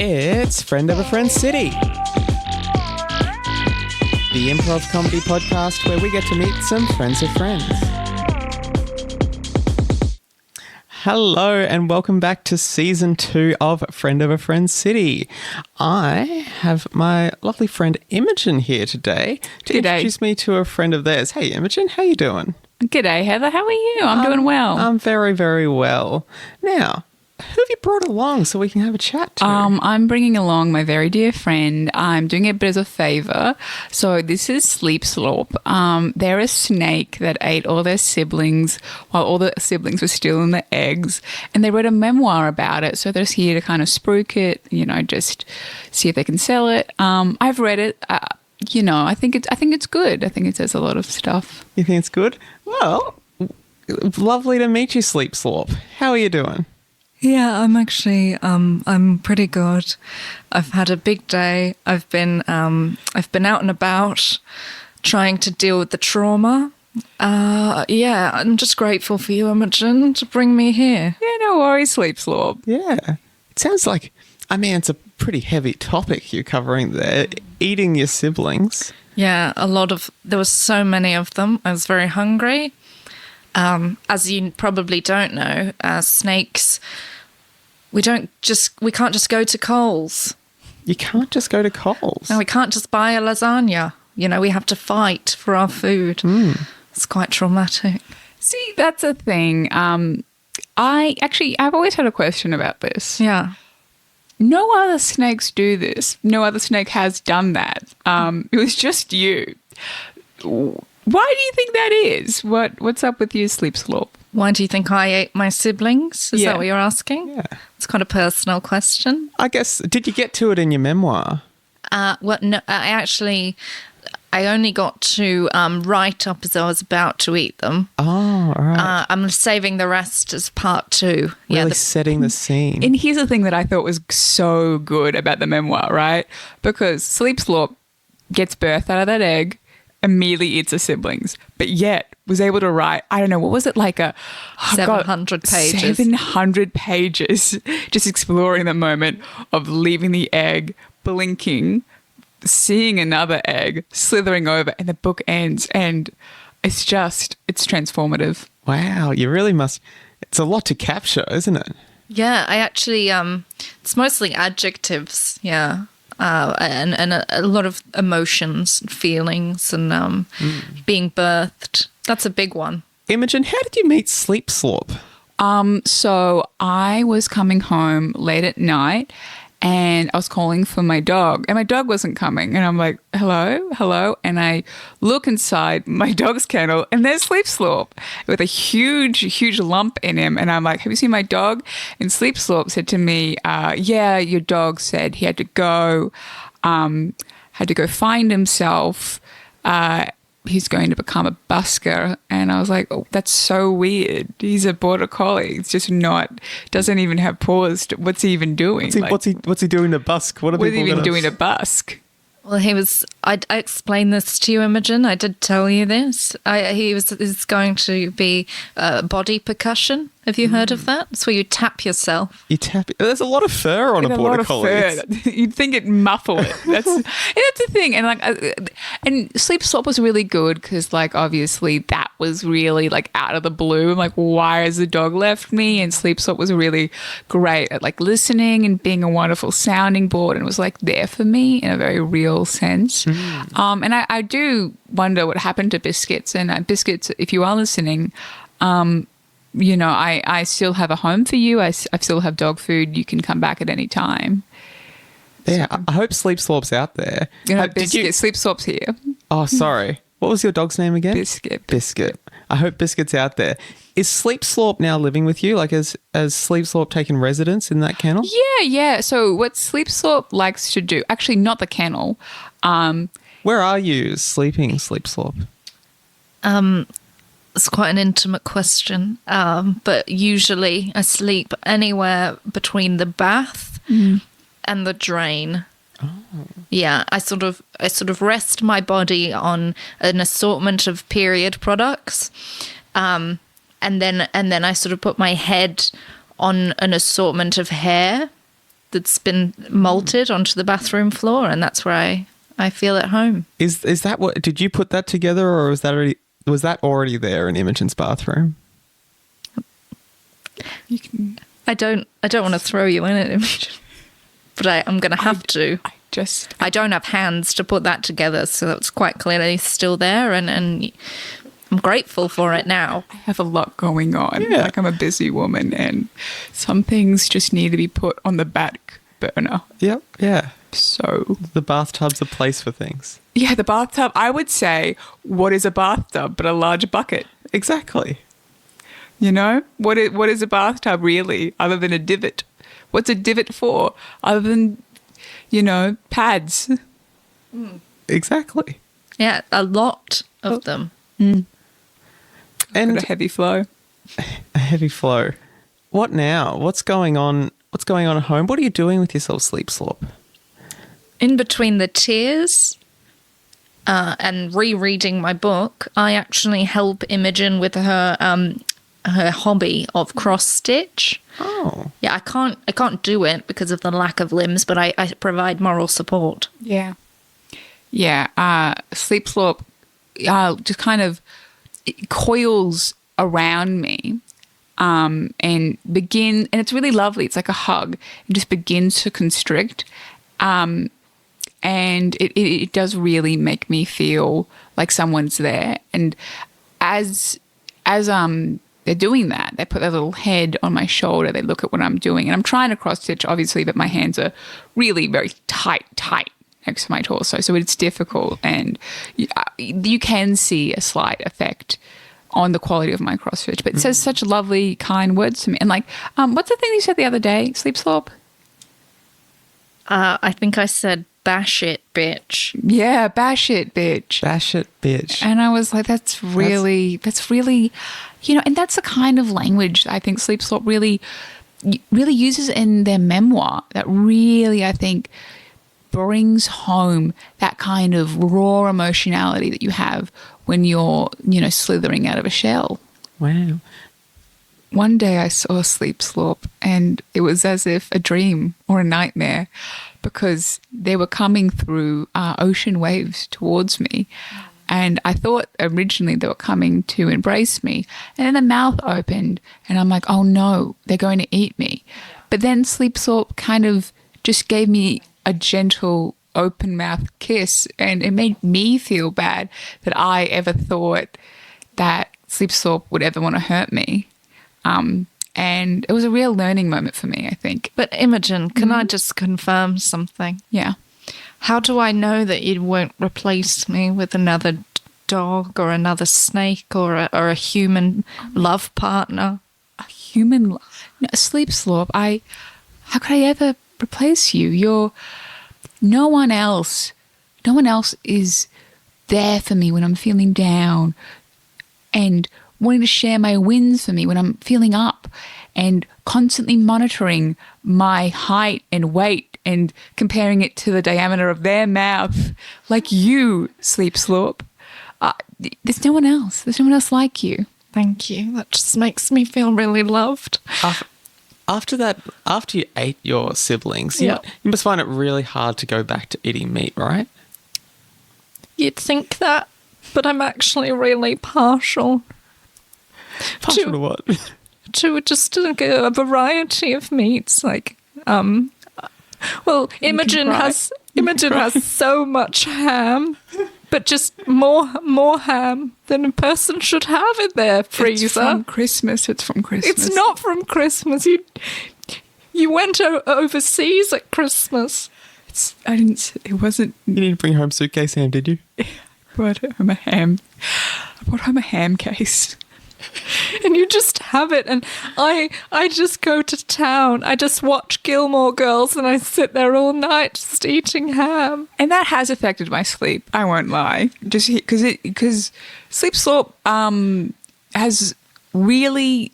It's Friend of a Friend City, the improv comedy podcast where we get to meet some friends of friends. Hello and welcome back to Season 2 of Friend of a Friend City. I have my lovely friend Imogen here today to introduce me to a friend of theirs. Hey Imogen, how you doing? G'day Heather, how are you? I'm doing well. I'm very, very well. Now, who have you brought along so we can have a chat to? I'm bringing along my very dear friend. I'm doing it a bit as a favour. So this is Sleep-Slorp. They're a snake that ate all their siblings while all the siblings were still in the eggs. And they wrote a memoir about it. So they're just here to kind of spruik it, just see if they can sell it. I've read it. I think it's good. I think it says a lot of stuff. You think it's good? Well, lovely to meet you, Sleep-Slorp. How are you doing? Yeah, I'm actually I'm pretty good. I've had a big day. I've been out and about trying to deal with the trauma. I'm just grateful for you, Imogen, to bring me here. Yeah, no worries, Sleep-Slorp. Yeah. It sounds like, it's a pretty heavy topic you're covering there. Eating your siblings. Yeah, there was so many of them. I was very hungry. As you probably don't know, snakes, we can't just go to Coles. You can't just go to Coles. No, we can't just buy a lasagna. We have to fight for our food. It's quite traumatic. See, that's a thing. I've always had a question about this. Yeah. No other snakes do this. No other snake has done that. It was just you. Why do you think that is? What's up with you, Sleep-Slorp? Why do you think I ate my siblings? Is that what you're asking? Yeah. It's quite a personal question. I guess, did you get to it in your memoir? No, I only got to write up as I was about to eat them. Oh, all right. I'm saving the rest as part 2. Really setting the scene. And here's the thing that I thought was so good about the memoir, right? Because Sleep-Slorp gets birthed out of that egg, immediately eats her siblings, but yet was able to write, I don't know, what was it, 700 pages. 700 pages, just exploring the moment of leaving the egg, blinking, seeing another egg, slithering over, and the book ends, and it's transformative. Wow, you really must, it's a lot to capture, isn't it? Yeah, I actually, it's mostly adjectives, yeah. And a lot of emotions, feelings, and being birthed. That's a big one. Imogen, how did you meet Sleep-Slorp? So I was coming home late at night and I was calling for my dog and my dog wasn't coming. And I'm like, hello. And I look inside my dog's kennel and there's Sleep-Slorp with a huge lump in him. And I'm like, have you seen my dog? And Sleep-Slorp said to me, yeah, your dog said he had to go find himself. He's going to become a busker. And I was like, oh, that's so weird. He's a border collie. It's just doesn't even have paws. What's he even doing? What's he doing to busk? What is he even doing to busk? Well, I explained this to you, Imogen. I did tell you this. He's going to be body percussion. Have you heard of that? It's where you tap yourself. There's a lot of fur on a border collie. You'd think it'd muffle it. That's the thing. And Sleep-Slorp was really good because obviously that was really out of the blue. I'm like, why has the dog left me? And Sleep-Slorp was really great at listening and being a wonderful sounding board and was there for me in a very real sense. And I do wonder what happened to Biscuits. And Biscuits, if you are listening, I still have a home for you. I still have dog food. You can come back at any time. Yeah, I hope Sleep-Slorp's out there. Sleep-Slorp's here. Oh, sorry. What was your dog's name again? Biscuit. I hope Biscuit's out there. Is Sleep-Slorp now living with you? has Sleep-Slorp taken residence in that kennel? Yeah. So what Sleep-Slorp likes to do, actually not the kennel. Where are you sleeping, Sleep-Slorp? It's quite an intimate question, but usually I sleep anywhere between the bath and the drain. Oh. Yeah, I sort of rest my body on an assortment of period products, and then I sort of put my head on an assortment of hair, that's been molted onto the bathroom floor, and that's where I feel at home. Is that what? Did you put that together, or was that already there in Imogen's bathroom? I don't want to throw you in it, Imogen, but I'm going to have to. I don't have hands to put that together, so that's quite clearly still there, and I'm grateful for it now. I have a lot going on. Yeah. Like, I'm a busy woman, and some things just need to be put on the back burner. Yep. Yeah. So the bathtub's a place for things. Yeah, the bathtub. I would say, what is a bathtub but a large bucket? Exactly. You know, what is a bathtub really, other than a divot? What's a divot for, other than, you know, pads? Exactly. Yeah, a lot of them. And a heavy flow. A heavy flow. What now? What's going on? What's going on at home? What are you doing with yourself, Sleep-Slorp? In between the tears and rereading my book, I actually help Imogen with her hobby of cross stitch. Oh. Yeah, I can't do it because of the lack of limbs, but I provide moral support. Yeah. Yeah. Sleep-Slorp just kind of coils around me and it's really lovely. It's like a hug. It just begins to constrict. And it does really make me feel like someone's there. And as they're doing that, they put their little head on my shoulder, they look at what I'm doing. And I'm trying to cross-stitch, obviously, but my hands are really very tight next to my torso. So it's difficult. And you can see a slight effect on the quality of my cross-stitch. But it says such lovely, kind words to me. And like, what's the thing you said the other day, Sleep-Slorp? I think I said, bash it, bitch. Yeah, bash it, bitch. Bash it, bitch. And I was like, that's really, you know, and that's the kind of language I think Sleep-Slorp really uses in their memoir that really, I think, brings home that kind of raw emotionality that you have when you're, you know, slithering out of a shell. Wow. One day I saw Sleep-Slorp and it was as if a dream or a nightmare because they were coming through ocean waves towards me. And I thought originally they were coming to embrace me. And then the mouth opened and I'm like, oh no, they're going to eat me. But then Sleep-Slorp kind of just gave me a gentle open mouth kiss and it made me feel bad that I ever thought that Sleep-Slorp would ever want to hurt me. And it was a real learning moment for me, I think. But Imogen, can I just confirm something? Yeah. How do I know that you won't replace me with another dog or another snake or a human love partner? A human love? No, Sleep-Slorp, how could I ever replace you? No one else is there for me when I'm feeling down and wanting to share my wins for me when I'm feeling up and constantly monitoring my height and weight and comparing it to the diameter of their mouth like you, Sleep-Slorp. There's no one else. There's no one else like you. Thank you. That just makes me feel really loved. After you ate your siblings, you must find it really hard to go back to eating meat, right? You'd think that, but I'm actually really partial. Partial to what? To just a variety of meats, like Imogen has so much ham, but just more ham than a person should have in their freezer. It's from Christmas. It's not from Christmas. You went overseas at Christmas. It wasn't. You didn't bring home suitcase ham, did you? I brought home a ham. I brought home a ham case. And you just have it, and I just go to town. I just watch Gilmore Girls, and I sit there all night just eating ham. And that has affected my sleep. I won't lie, just because Sleep-Slorp has really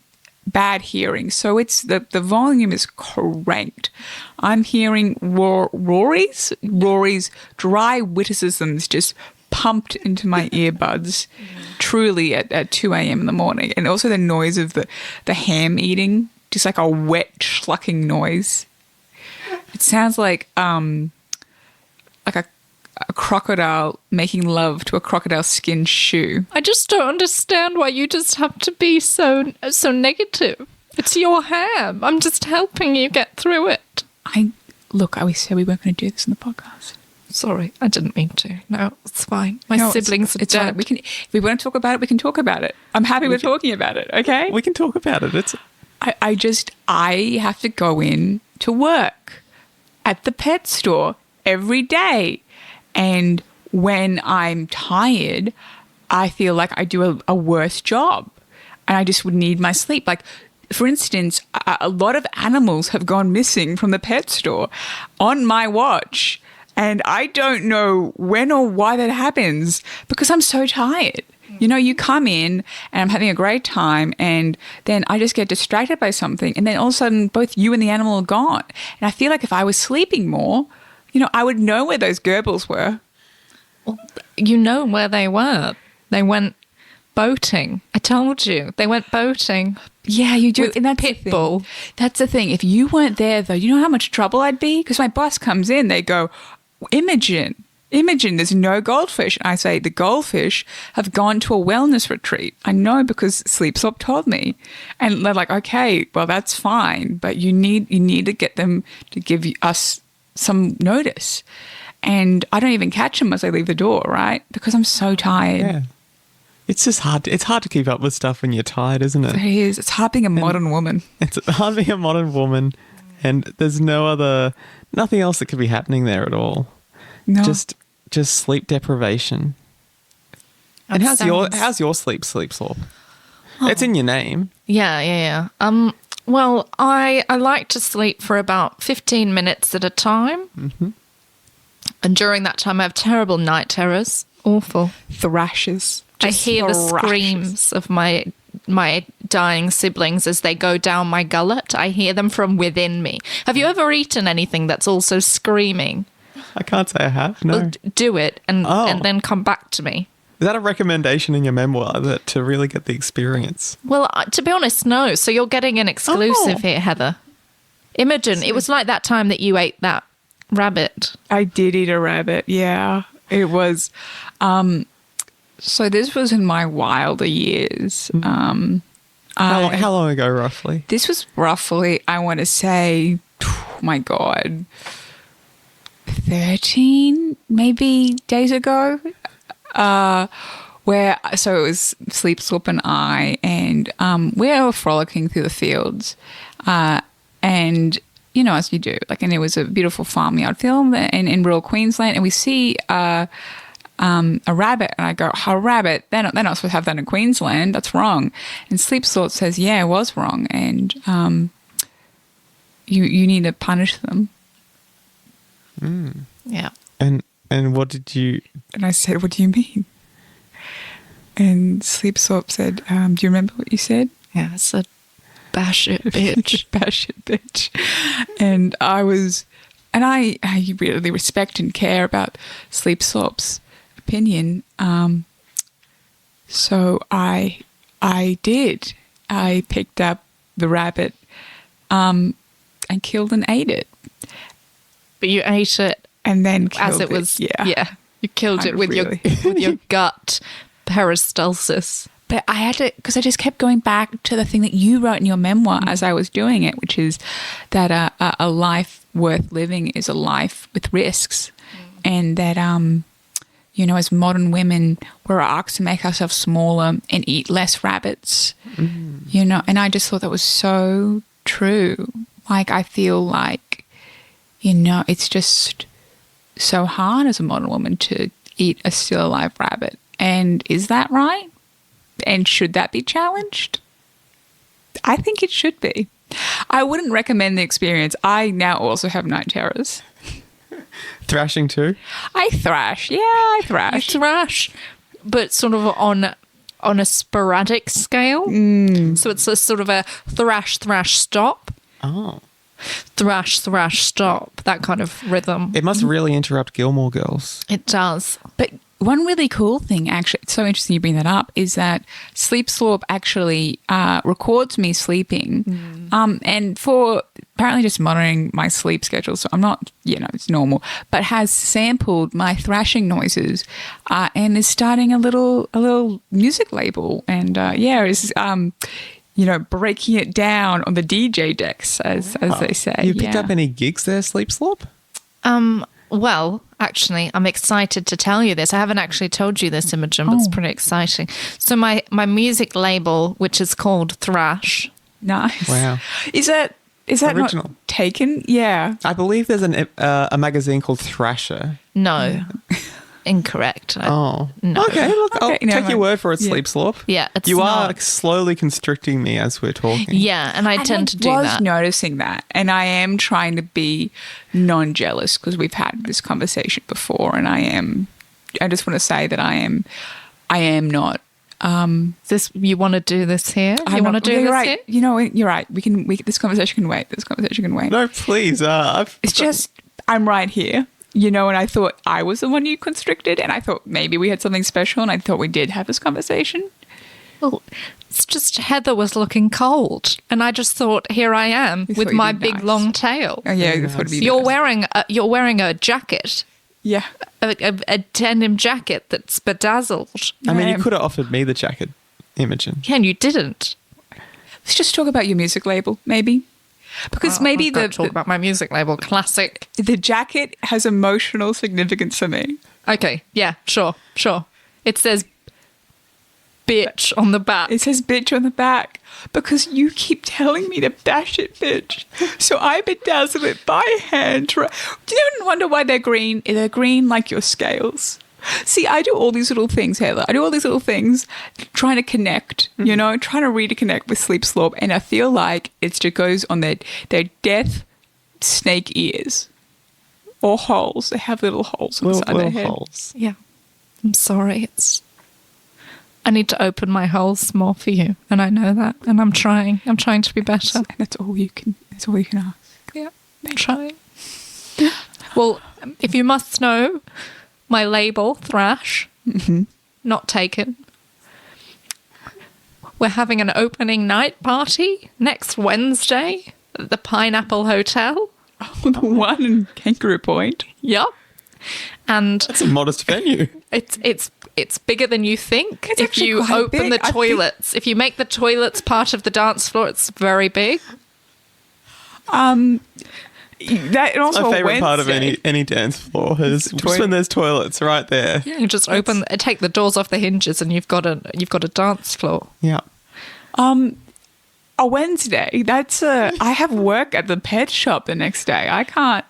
bad hearing, so it's the volume is cranked. I'm hearing Rory's dry witticisms just pumped into my earbuds truly at 2 a.m. in the morning, and also the noise of the ham eating, just like a wet schlucking noise. It sounds like a crocodile making love to a crocodile skin shoe. I just don't understand why you just have to be so negative. It's your hair. I'm just helping you get through it. Look, we said we weren't going to do this in the podcast. Sorry, I didn't mean to. No, it's fine. My siblings are dead. We can, if we want to talk about it, we can talk about it. I'm happy with talking about it, okay? We can talk about it. I have to go in to work at the pet store every day. And when I'm tired, I feel like I do a worse job. And I just would need my sleep. Like, for instance, a lot of animals have gone missing from the pet store on my watch. And I don't know when or why that happens because I'm so tired. You know, you come in and I'm having a great time and then I just get distracted by something and then all of a sudden both you and the animal are gone. And I feel like if I was sleeping more, you know, I would know where those gerbils were. Well, you know where they were. They went boating. I told you. They went boating. Yeah, you do. And that's Pitbull. That's the thing. If you weren't there, though, you know how much trouble I'd be? Because my boss comes in, they go, Imogen, there's no goldfish. And I say, the goldfish have gone to a wellness retreat. I know because Sleep-Slorp told me. And they're like, okay, well, that's fine. But you need to get them to give us some notice. And I don't even catch them as I leave the door, right? Because I'm so tired. Yeah. It's just hard. It's hard to keep up with stuff when you're tired, isn't it? It is. It's hard being a modern woman. It's hard being a modern woman. And there's nothing else that could be happening there at all. No. Just sleep deprivation. And how's your Sleep-Slorp? Oh. It's in your name. Yeah. Well, I like to sleep for about 15 minutes at a time. Mm-hmm. And during that time, I have terrible night terrors. Awful. Thrashes. I hear the screams of my dying siblings as they go down my gullet. I hear them from within me. Have you ever eaten anything that's also screaming? I can't say I have, no. Well, do it and then come back to me. Is that a recommendation in your memoir to really get the experience? Well, to be honest, no. So you're getting an exclusive here, Heather. Imogen, it was like that time that you ate that rabbit. I did eat a rabbit, yeah. It was... So this was in my wilder years. How long ago, roughly? This was roughly, I want to say, oh my God, 13 maybe days ago. So it was Sleep-Slorp and I, and we were frolicking through the fields, and you know, as you do, and it was a beautiful farmyard film in rural Queensland, and we see a rabbit, and I go, a rabbit? They're not supposed to have that in Queensland. That's wrong. And Sleep-Slorp says, yeah, it was wrong, and you need to punish them. Mm. Yeah. And what did you? And I said, what do you mean? And Sleep-Slorp said, do you remember what you said? Yeah, I said, bash it, bitch. Bash it, bitch. And I really respect and care about Sleep-Slorp's opinion. So I did. I picked up the rabbit and killed and ate it. But you ate it and then killed as it was. Yeah. You killed it with your gut peristalsis. But I had to, because I just kept going back to the thing that you wrote in your memoir as I was doing it, which is that a life worth living is a life with risks. And that, you know, as modern women, we're asked to make ourselves smaller and eat less rabbits, you know. And I just thought that was so true. I feel like, you know, it's just so hard as a modern woman to eat a still alive rabbit. And is that right? And should that be challenged? I think it should be. I wouldn't recommend the experience. I now also have night terrors. Thrashing too? I thrash. Yeah, I thrash. You thrash, but sort of on a sporadic scale. So it's a sort of a thrash, stop. Oh. Thrash, stop. That kind of rhythm. It must really interrupt Gilmore Girls. It does. But one really cool thing, actually, it's so interesting you bring that up, is that Sleep-Slorp actually records me sleeping, and for apparently just monitoring my sleep schedule, so I'm not, it's normal, but has sampled my thrashing noises and is starting a little music label, and is breaking it down on the DJ decks, as they say. You picked up any gigs there, Sleep-Slorp? Well, actually, I'm excited to tell you this. I haven't actually told you this, Imogen, but it's pretty exciting. So my music label, which is called Thrash. Nice. Wow. Is that original? Not taken? Yeah. I believe there's a magazine called Thrasher. No. Incorrect. No. Okay, look, I'll take your word for it, Sleep-Slorp. Yeah, it's You not. are slowly constricting me as we're talking. Yeah, and I tend to do that. I was noticing that, and I am trying to be non-jealous because we've had this conversation before, and I just want to say that I am not. You want to do this here? You want to do this right. here? You're right. This conversation can wait. This conversation can wait. No, please. I'm right here. And I thought I was the one you constricted, and I thought maybe we had something special, and I thought we did have this conversation. Well, it's just Heather was looking cold, and I just thought, here I am with my big long tail. Oh yeah, I thought it'd be You're wearing a jacket. Yeah, a denim jacket that's bedazzled. I mean, you could have offered me the jacket, Imogen. Yeah, and you didn't. Let's just talk about your music label, maybe. Because maybe talk about my music label, classic. The jacket has emotional significance for me. Okay, yeah, sure. It says bitch on the back. It says bitch on the back because you keep telling me to bash it, bitch. So I bedazzle it by hand. Do you ever wonder why they're green? They're green like your scales. See, I do all these little things, Heather. I do all these little things trying to connect, trying to reconnect with Sleep-Slorp. And I feel like it just goes on their death snake ears or holes. They have little holes on the side of their head. Holes. Yeah. I'm sorry. I need to open my holes more for you. And I know that. And I'm trying. I'm trying to be better. And that's all you can ask. Yeah. I'm trying. Well, if you must know, my label, Thrash, not taken. We're having an opening night party next Wednesday at the Pineapple Hotel. Oh, the one in Kangaroo Point. Yep. And that's a modest venue. It's bigger than you think. It's if you open the toilets, if you make the toilets part of the dance floor, it's very big. That also my favourite part of any dance floor is just when there's toilets right there. Yeah, you just take the doors off the hinges, and you've got a dance floor. Yeah. A Wednesday. I have work at the pet shop the next day. I can't.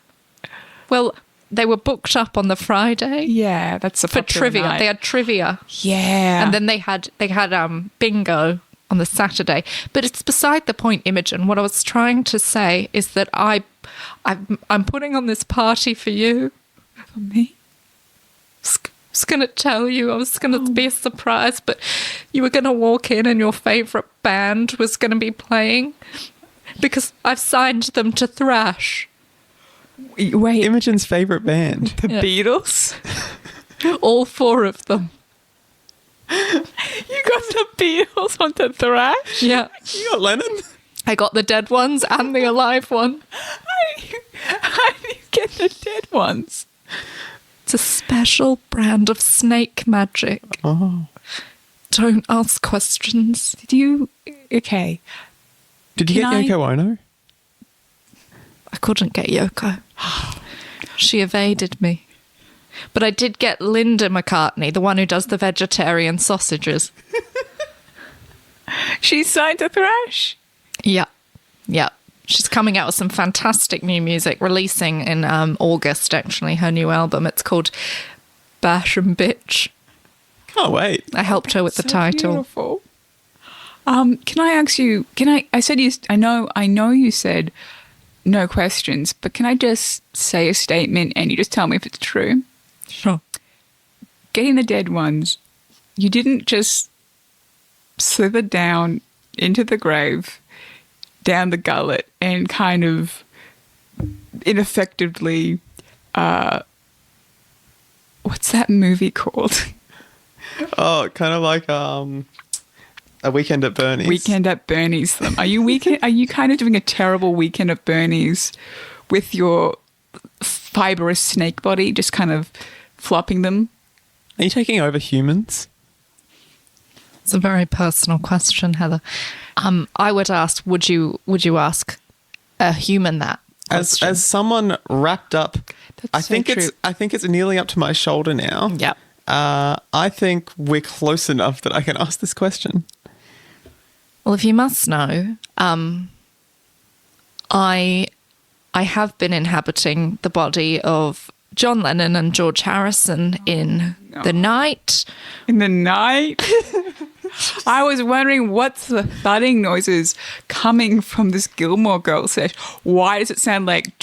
Well, they were booked up on the Friday. Yeah, that's for trivia. Night. They had trivia. Yeah, and then they had bingo on the Saturday. But it's beside the point, Imogen. What I was trying to say is that I'm putting on this party for you. For me? I was going to tell you. I was going to be a surprise, but you were going to walk in and your favourite band was going to be playing because I've signed them to Thrash. Wait. Imogen's favourite band. The Beatles? All four of them. You got the Beatles onto Thrash? Yeah. You got Lennon? I got the dead ones and the alive one. How do you get the dead ones? It's a special brand of snake magic. Oh. Don't ask questions. Okay. Did you get Yoko Ono? I couldn't get Yoko. She evaded me. But I did get Linda McCartney, the one who does the vegetarian sausages. She's signed to Thrash? Yeah. She's coming out with some fantastic new music, releasing in August, actually, her new album. It's called Bash and Bitch. Can't wait. I helped her with the title. Beautiful. Can I ask you, I know you said no questions, but can I just say a statement and you just tell me if it's true? Sure. Getting the dead ones, you didn't just slither down into the grave, down the gullet, and kind of ineffectively What's that movie called? Oh, kind of like A Weekend at Bernie's. Weekend at Bernie's. Are you kind of doing a terrible Weekend at Bernie's with your fibrous snake body, just kind of flopping them? Are you taking over humans? It's a very personal question, Heather. I would ask, would you ask a human that question? As someone wrapped up, That's I so think true. I think it's nearly up to my shoulder now. Yeah. I think we're close enough that I can ask this question. Well, if you must know, I have been inhabiting the body of John Lennon and George Harrison in the night. In the night? I was wondering what's the thudding noises coming from this Gilmore Girls set. Why does it sound like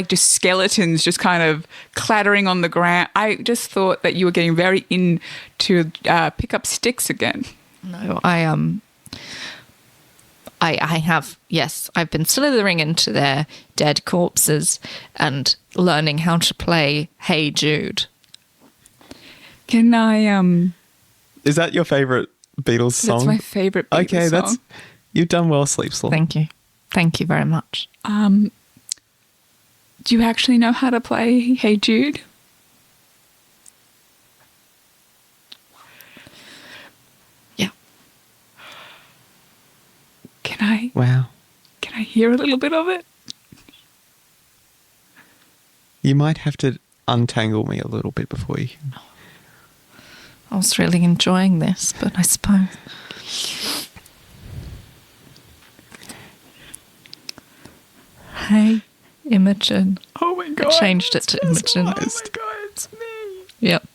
just skeletons just kind of clattering on the ground? I just thought that you were getting very into pick up sticks again. No, I have, yes, I've been slithering into their dead corpses and learning how to play Hey Jude. Can I Is that your favourite Beatles song? That's my favourite Beatles song. You've done well, Sleep-Slorp. Thank you. Thank you very much. Do you actually know how to play Hey Jude? Yeah. Wow. Can I hear a little bit of it? You might have to untangle me a little bit before you can. I was really enjoying this, but I suppose. Hey, Imogen. Oh my God. I changed it to Imogen. Oh my God, it's me. Yep.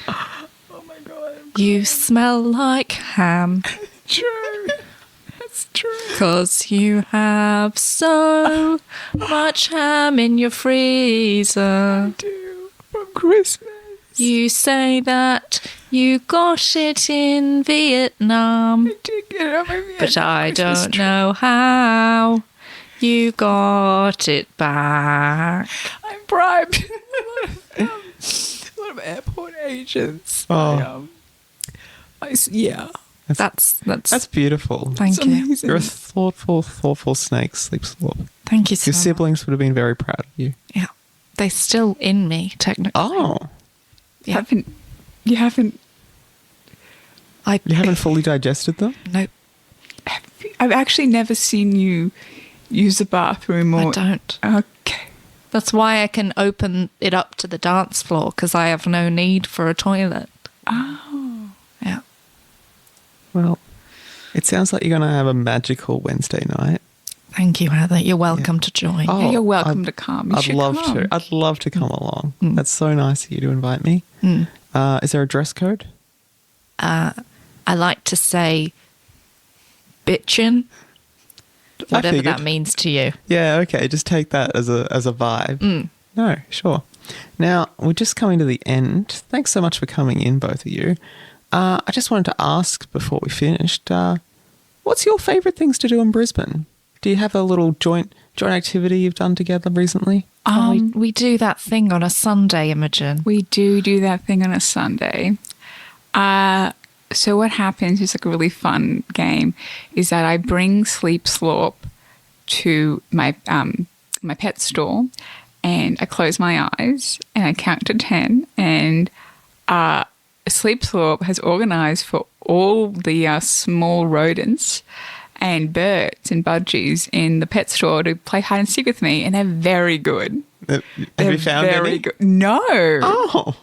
Oh my God. You smell like ham. True. That's true. 'Cause you have so much ham in your freezer. Do from Christmas. You say that you got it in Vietnam, I did get it on my but I Christmas don't tree. know how you got it back. I'm bribed. a lot of airport agents. Oh. Yeah. That's beautiful. Thank It's you. amazing. You're a thoughtful snake, Sleep-Slorp. Thank you so Your much. siblings would have been very proud of you. Yeah. They're still in me, technically. Oh. Yeah. You haven't. You haven't fully digested them? Nope, I've actually never seen you use the bathroom or. I don't. Okay. That's why I can open it up to the dance floor, because I have no need for a toilet. Oh. Yeah. Well, it sounds like you're going to have a magical Wednesday night. Thank you, Heather. You're welcome to join. Oh, Yeah, you're welcome to come. You I'd should love come. to. I'd love to come along. That's so nice of you to invite me. Is there a dress code? I like to say bitchin', whatever figured. that means to you. Yeah, okay. Just take that as a vibe. No, sure. Now, we're just coming to the end. Thanks so much for coming in, both of you. I just wanted to ask before we finished, what's your favourite things to do in Brisbane? Do you have a little joint activity you've done together recently? We do that thing on a Sunday, Imogen. We do that thing on a Sunday. So what happens is like a really fun game is that I bring Sleep-Slorp to my my pet store and I close my eyes and I count to 10 and Sleep-Slorp has organised for all the small rodents and birds and budgies in the pet store to play hide and seek with me, and they're very good. Have you found very any? good. No. Oh.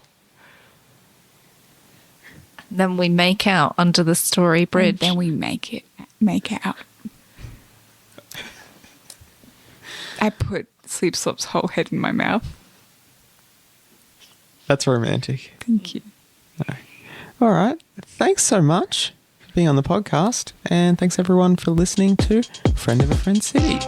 Then we make out under the Story Bridge. And then we make out. I put Sleep-Slorp's whole head in my mouth. That's romantic. Thank you. No. All right. Thanks so much for being on the podcast. And thanks everyone for listening to Friend of a Friend City.